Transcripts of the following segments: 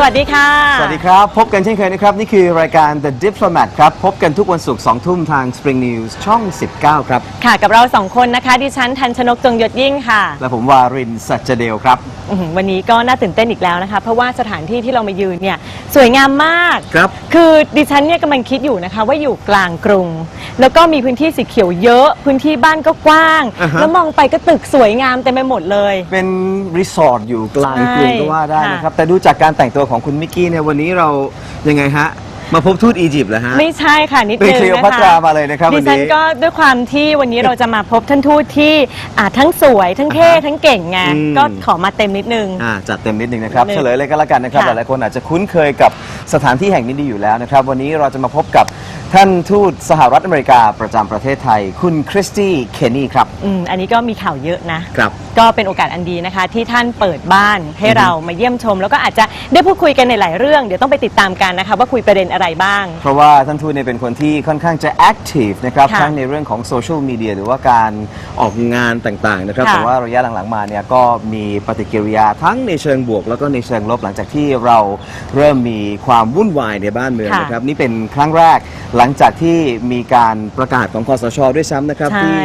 วัสดีค่ะสวัสดีครับพบกันเช่นเคยนะครับนี่คือรายการ The Diplomat ครับพบกันทุกวันศุกร์ 2 ทุ่มทาง Spring News ช่อง 19 ครับค่ะกับเรา2คนนะคะดิฉันทันชนกจงยศยิ่งค่ะและผมวารินทร์สัจเดลครับวันนี้ก็น่าตื่นเต้นอีกแล้วนะคะเพราะว่าสถานที่ที่เรามายืนเนี่ยสวยงามมากครับคือดิฉันเนี่ยกำลังคิดอยู่นะคะว่าอยู่กลางกรุงแล้วก็มีพื้นที่สีเขียวเยอะพื้นที่บ้านก็กว้างแล้วมองไปก็ตึกสวยงามเต็มไปหมดเลยเป็นรีสอร์ทอยู่กลางกรุงก็ว่าได้นะครับแต่ดูจากการแต่งตัวของคุณมิกกี้เนี่ยวันนี้เรายังไงฮะมาพบทูตอียิปต์เหรอฮะไม่ใช่ค่ะนิดนึงนะคะเป็นเคลีโอพัตรามาเลยนะครับดิฉันก็ด้วยความที่วันนี้เราจะมาพบท่านทูตที่ทั้งสวยทั้งเท่ทั้งเก่งไงก็ขอมาเต็มนิดนึงจัดเต็มนิดนึงนะครับเฉลยเลยก็แล้วกันนะครับหลายๆคนอาจจะคุ้นเคยกับสถานที่แห่งนี้ดีอยู่แล้วนะครับวันนี้เราจะมาพบกับท่านทูตสหรัฐอเมริกาประจำประเทศไทยคุณคริสตี้เคนนี่ครับอันนี้ก็มีข่าวเยอะนะครับก็เป็นโอกาสอันดีนะคะที่ท่านเปิดบ้านให้เรามาเยี่ยมชมแล้วก็อาจจะได้พูดคุยกันในหลายเรื่องเดี๋ยวต้องไปติดตามกันนะคะว่าคุยประเด็นอะไรบ้างเพราะว่าท่านทูตเนี่ยเป็นคนที่ค่อนข้างจะแอคทีฟนะครับทั้งในเรื่องของโซเชียลมีเดียหรือว่าการออกงานต่างๆนะครับแต่ว่าระยะหลังๆมาเนี่ยก็มีปฏิกิริยาทั้งในเชิงบวกแล้วก็ในเชิงลบหลังจากที่เราเริ่มมีความวุ่นวายในบ้านเมืองนะครับนี่เป็นครั้งแรกหลังจากที่มีการประกาศของคสช.ด้วยซ้ำนะครับที่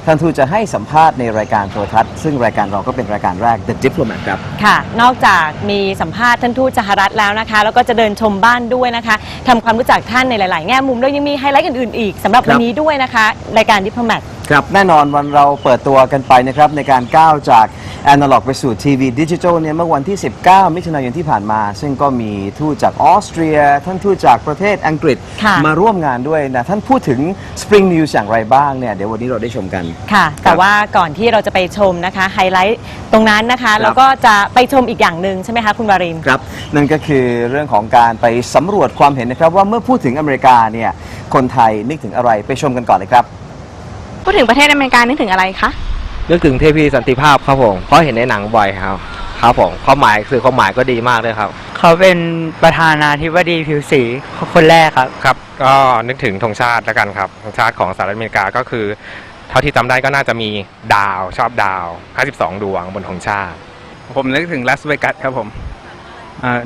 ท่านทูตจะให้สัมภาษณ์ในรายการโทรทัศน์ซึ่งรายการเราก็เป็นรายการแรก The Diplomat ครับค่ะนอกจากมีสัมภาษณ์ท่านทูตสหรัฐแล้วนะคะแล้วก็จะเดินชมบ้านด้วยนะคะทำความรู้จักท่านในหลายๆแง่มุมแล้วยังมีไฮไลท์อื่นๆอีกสำหรับวันนี้ด้วยนะคะรายการ Diplomat ครับแน่นอนวันเราเปิดตัวกันไปนะครับในการก้าวจากแอนาล็อกไปสู่ทีวีดิจิทัลเนี่ยเมื่อวันที่ 19 มิถุนายนที่ผ่านมาซึ่งก็มีทูตจากออสเตรียท่านทูตจากประเทศอังกฤษมาร่วมงานด้วยนะท่านพูดถึง Spring News อย่างไรบ้างเนี่ยเดี๋ยววันนี้เราได้ชมกันค่ะแต่ว่าก่อนที่เราจะไปชมนะคะไฮไลท์ตรงนั้นนะคะแล้วก็จะไปชมอีกอย่างหนึ่งใช่ไหมคะคุณวารินครับนั่นก็คือเรื่องของการไปสำรวจความเห็นนะครับว่าเมื่อพูดถึงอเมริกาเนี่ยคนไทยนึกถึงอะไรไปชมกันก่อนเลยครับพูดถึงประเทศอเมริกานึกถึงอะไรคะนึกถึงเทพีสันติภาพครับผมเพราะเห็นในหนังบ่อยครับผมความหมายก็ดีมากเลยครับเขาเป็นประธานาธิบดีผิวสีคนแรกครับครับก็นึกถึงธงชาติแล้วกันครับธงชาติของสหรัฐอเมริกาก็คือเท่าที่จำได้ก็น่าจะมีดาวชอบดาว52ดวงบนธงชาติผมนึกถึงลาสเวกัสครับผม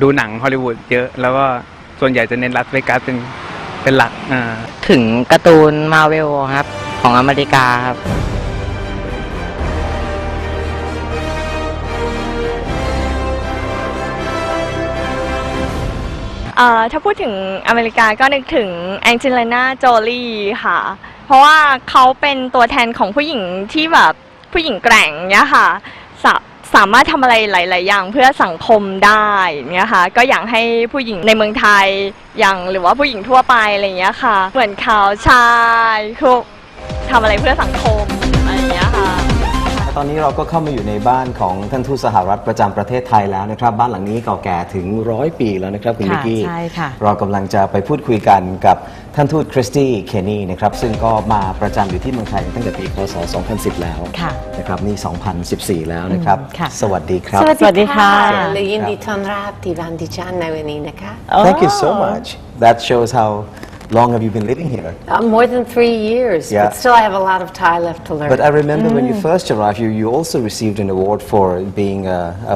ดูหนังฮอลลีวูดเยอะแล้วก็ส่วนใหญ่จะเน้นลาสเวกัสเป็นหลักถึงการ์ตูนมาเวลครับของอเมริกาครับถ้าพูดถึงอเมริกาก็นึกถึงแองเจลิน่าโจลีค่ะเพราะว่าเขาเป็นตัวแทนของผู้หญิงที่แบบผู้หญิงแกร่งเนี่ยค่ะสามารถทำอะไรหลายๆอย่างเพื่อสังคมได้เนี่ยค่ะก็อยากให้ผู้หญิงในเมืองไทยอย่างหรือว่าผู้หญิงทั่วไปอะไรอย่างเงี้ยค่ะเหมือนเขาชายคือทำอะไรเพื่อสังคมอะไรอย่างเงี้ยค่ะตอนนี้เราก็เข้ามาอยู่ในบ้านของท่านทูตสหรัฐประจำประเทศไทยแล้วนะครับบ้านหลังนี้เก่าแก่ถึง100 ปีแล้วนะครับคุณมิกกี้ใช่ค่ะเรากำลังจะไปพูดคุยกันกับท่านทูตคริสตี้เคนนี่นะครับซึ่งก็มาประจำอยู่ที่เมืองไทยตั้งแต่ปีคศ2010แล้วนะครับนี่2014แล้วนะครับสวัสดีครับสวัสดีค่ะเลยยินดีต้อนรับที่บ้านดิฉันในวันนี้นะคะ Thank you so much that shows how long have you been living here? More than 3 years, but still I have a lot of Thai left to learn. But I remember when you first arrived, you also received an award for being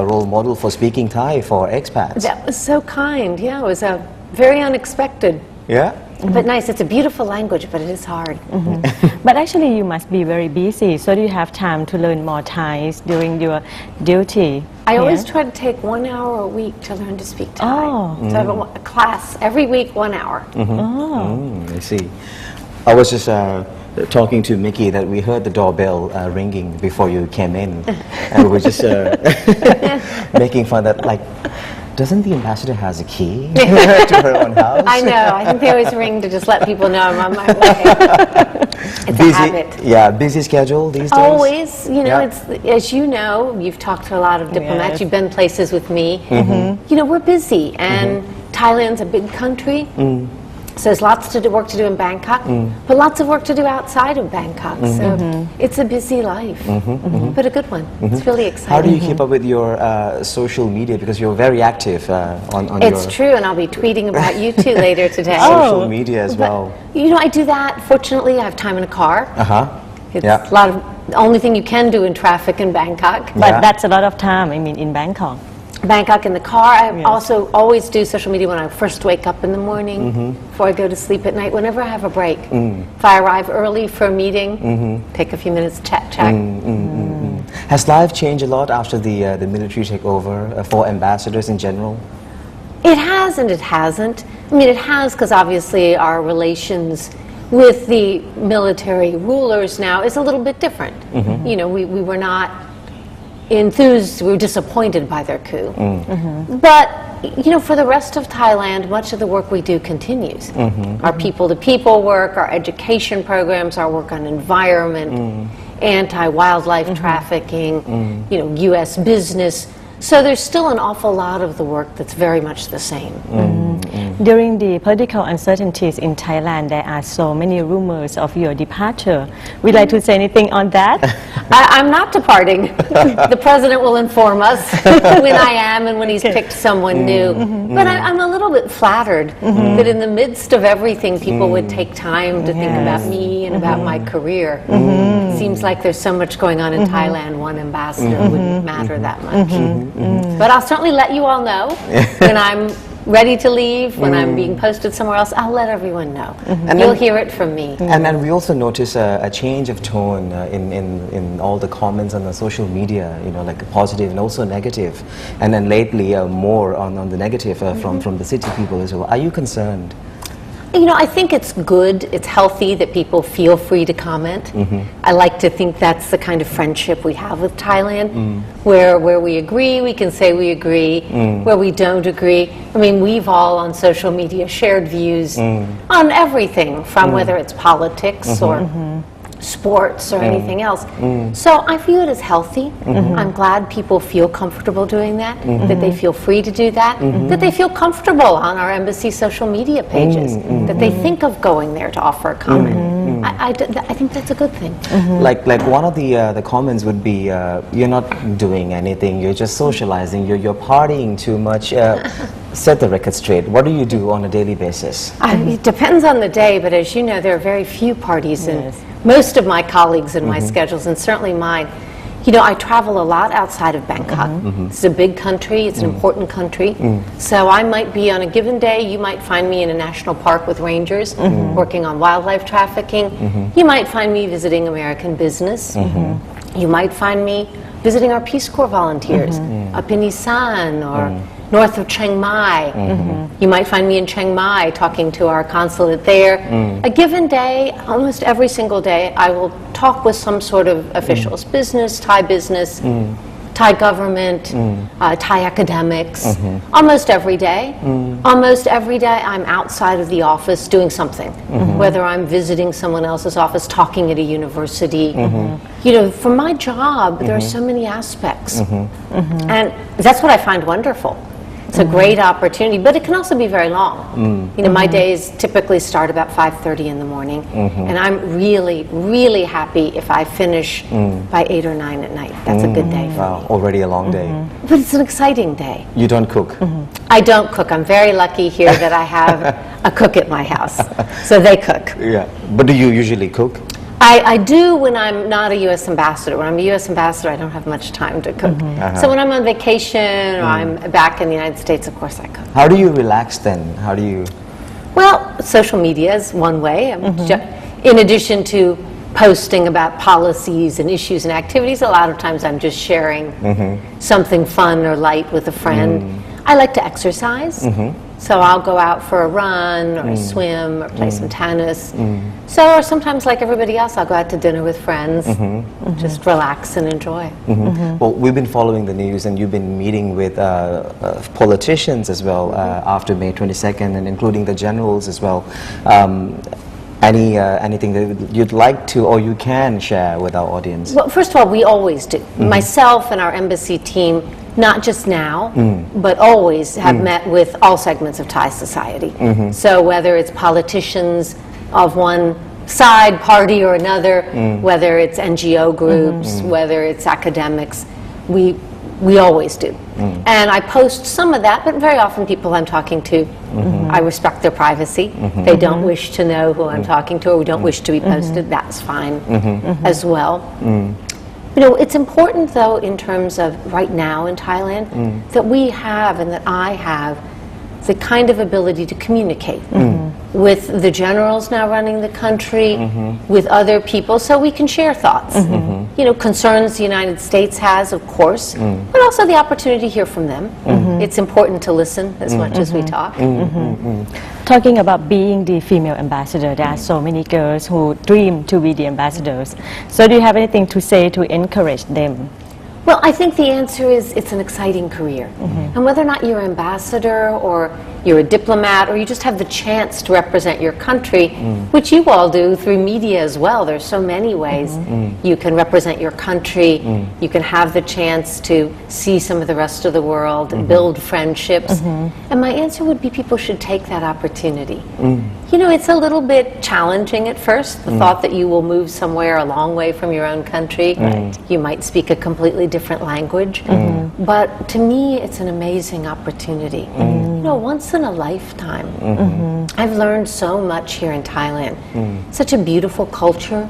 a role model for speaking Thai for expats. That was so kind. Yeah, it was very unexpected. Yeah. But nice. It's a beautiful language, but it is hard. But actually, you must be very busy, so do you have time to learn more Thai during your duty? I always try to take 1 hour a week to learn to speak Thai. So I have a class every week, 1 hour. I see. I was just talking to Mickey that we heard the doorbell ringing before you came in, and we were just making fun that like.Doesn't the ambassador has a key to her own house? I know. I think they always ring to just let people know I'm on my way. It's busy, a habit. Yeah, busy schedule these days. Always. You know, it's as you know, you've talked to a lot of diplomats. You've been places with me. You know, we're busy, and Thailand's a big country. So there's lots of work to do in Bangkok, but lots of work to do outside of Bangkok. So it's a busy life, but a good one. It's really exciting. How do you keep up with your social media? Because you're very active on It's true, and I'll be tweeting about you too later today. Social media as well. You know, I do that. Fortunately, I have time in a car. It's a lot of the only thing you can do in traffic in Bangkok. But that's a lot of time. I mean, in Bangkok. Bangkok in the car. I also always do social media when I first wake up in the morning, before I go to sleep at night, whenever I have a break. If I arrive early for a meeting, take a few minutes, chat. Has life changed a lot after the military takeover for ambassadors in general? It has and it hasn't. I mean, it has because obviously our relations with the military rulers now is a little bit different. You know, we were not enthused, we were disappointed by their coup. But, you know, for the rest of Thailand, much of the work we do continues. Our people-to-people work, our education programs, our work on environment, anti-wildlife trafficking, you know, U.S. business. So there's still an awful lot of the work that's very much the same. During the political uncertainties in Thailand, there are so many rumors of your departure. Would you like to say anything on that? I'm not departing. The president will inform us when I am and when he's picked someone new. But I'm a little bit flattered that in the midst of everything, people would take time to think about me and about my career. Seems like there's so much going on in Thailand, one ambassador wouldn't matter that much. But I'll certainly let you all know when I'm ready to leave, when I'm being posted somewhere else. I'll let everyone know. And you'll hear it from me. And then we also notice a change of tone in all the comments on the social media, you know, like positive and also negative. And then lately more on the negative from the city people as well. Are you concerned? You know, I think it's good, it's healthy that people feel free to comment. I like to think that's the kind of friendship we have with Thailand, where we agree, we can say we agree, where we don't agree. I mean, we've all on social media shared views on everything, from whether it's politics or sports or anything else. So I view it as healthy. I'm glad people feel comfortable doing that, that they feel free to do that, that they feel comfortable on our embassy social media pages, that they think of going there to offer a comment. I think that's a good thing. Like one of the comments would be, you're not doing anything, you're just socializing, you're partying too much. Set the record straight. What do you do on a daily basis? It depends on the day, but as you know, there are very few parties in most of my colleagues in my schedules, and certainly mine. You know, I travel a lot outside of Bangkok. It's a big country, it's an important country. So I might be on a given day, you might find me in a national park with rangers working on wildlife trafficking. You might find me visiting American business. You might find me visiting our Peace Corps volunteers up in Isan or north of Chiang Mai. You might find me in Chiang Mai talking to our consulate there. A given day, almost every single day, I will talk with some sort of officials, business, Thai government, Thai academics, almost every day. Almost every day I'm outside of the office doing something, whether I'm visiting someone else's office, talking at a university. You know, for my job, there are so many aspects. And that's what I find wonderful. It's a great opportunity, but it can also be very long. You know, my days typically start about 5:30 in the morning, and I'm really, really happy if I finish by 8 or 9 at night. That's a good day for me. Already a long day. But it's an exciting day. You don't cook? I don't cook. I'm very lucky here that I have a cook at my house, so they cook. Yeah, but do you usually cook? I do when I'm not a U.S. ambassador. When I'm a U.S. ambassador, I don't have much time to cook. So when I'm on vacation or I'm back in the United States, of course I cook. How do you relax then? How do you... Well, social media is one way. In addition to posting about policies and issues and activities, a lot of times I'm just sharing something fun or light with a friend. I like to exercise. So I'll go out for a run or a swim or play some tennis. So, or sometimes like everybody else, I'll go out to dinner with friends, just relax and enjoy. Well, we've been following the news and you've been meeting with politicians as well after May 22nd and including the generals as well. Anything that you'd like to or you can share with our audience? Well, first of all, we always do. Myself and our embassy team, not just now, but always have met with all segments of Thai society. So whether it's politicians of one side, party or another, whether it's NGO groups, whether it's academics, we always do. And I post some of that, but very often people I'm talking to, I respect their privacy. They don't wish to know who I'm talking to or don't wish to be posted. That's fine as well. You know, it's important though in terms of right now in Thailand that we have and that I have the kind of ability to communicate with the generals now running the country, with other people, so we can share thoughts. You know, concerns the United States has, of course, but also the opportunity to hear from them. It's important to listen as much as we talk. Talking about being the female ambassador, there are so many girls who dream to be the ambassadors. So do you have anything to say to encourage them? Well, I think the answer is it's an exciting career. And whether or not you're an ambassador or you're a diplomat or you just have the chance to represent your country, which you all do through media as well. There's so many ways you can represent your country. You can have the chance to see some of the rest of the world, build friendships. And my answer would be people should take that opportunity. You know, it's a little bit challenging at first, the thought that you will move somewhere a long way from your own country. You might speak a completely different language. But to me, it's an amazing opportunity. You know, once in a lifetime. I've learned so much here in Thailand. Such a beautiful culture,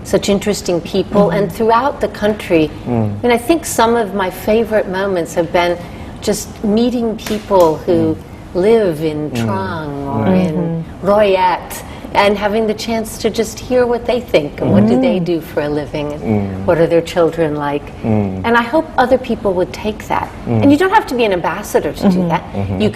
such interesting people, and throughout the country. And I think some of my favorite moments have been just meeting people who live in Trang or in Royat and having the chance to just hear what they think and what do they do for a living and what are their children like. And I hope other people would take that. And you don't have to be an ambassador to do that. You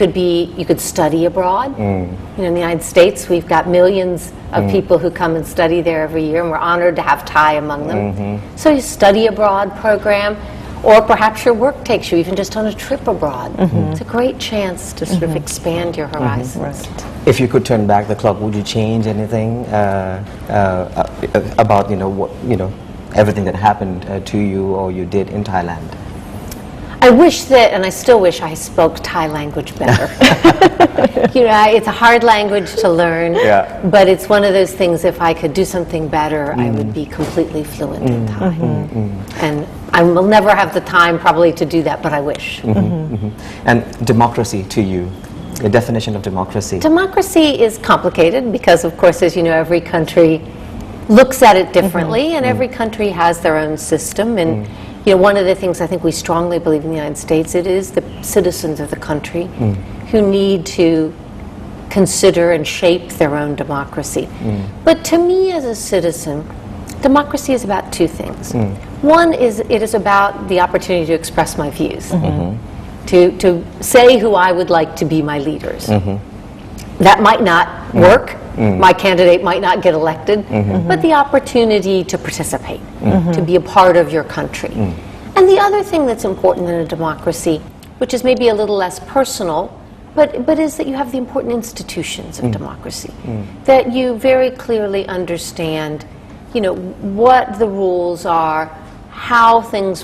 could study abroad. You know, in the United States, we've got millions of people who come and study there every year, and we're honored to have Thai among them. So you study abroad program, or perhaps your work takes you even just on a trip abroad. It's a great chance to sort of expand your horizons. If you could turn back the clock, would you change anything about what everything that happened to you or you did in Thailand? I wish that, and I still wish I spoke Thai language better. You know, it's a hard language to learn, but it's one of those things, if I could do something better, I would be completely fluent in Thai. And I will never have the time probably to do that, but I wish. And democracy to you, the definition of democracy? Democracy is complicated because, of course, as you know, every country looks at it differently, and every country has their own system. And you know, one of the things I think we strongly believe in the United States, it is the citizens of the country who need to consider and shape their own democracy. But to me as a citizen, democracy is about two things. One is it is about the opportunity to express my views, to say who I would like to be my leaders. That might not work. My candidate might not get elected, but the opportunity to participate, to be a part of your country. And the other thing that's important in a democracy, which is maybe a little less personal, but is that you have the important institutions of democracy, that you very clearly understand, what the rules are, how things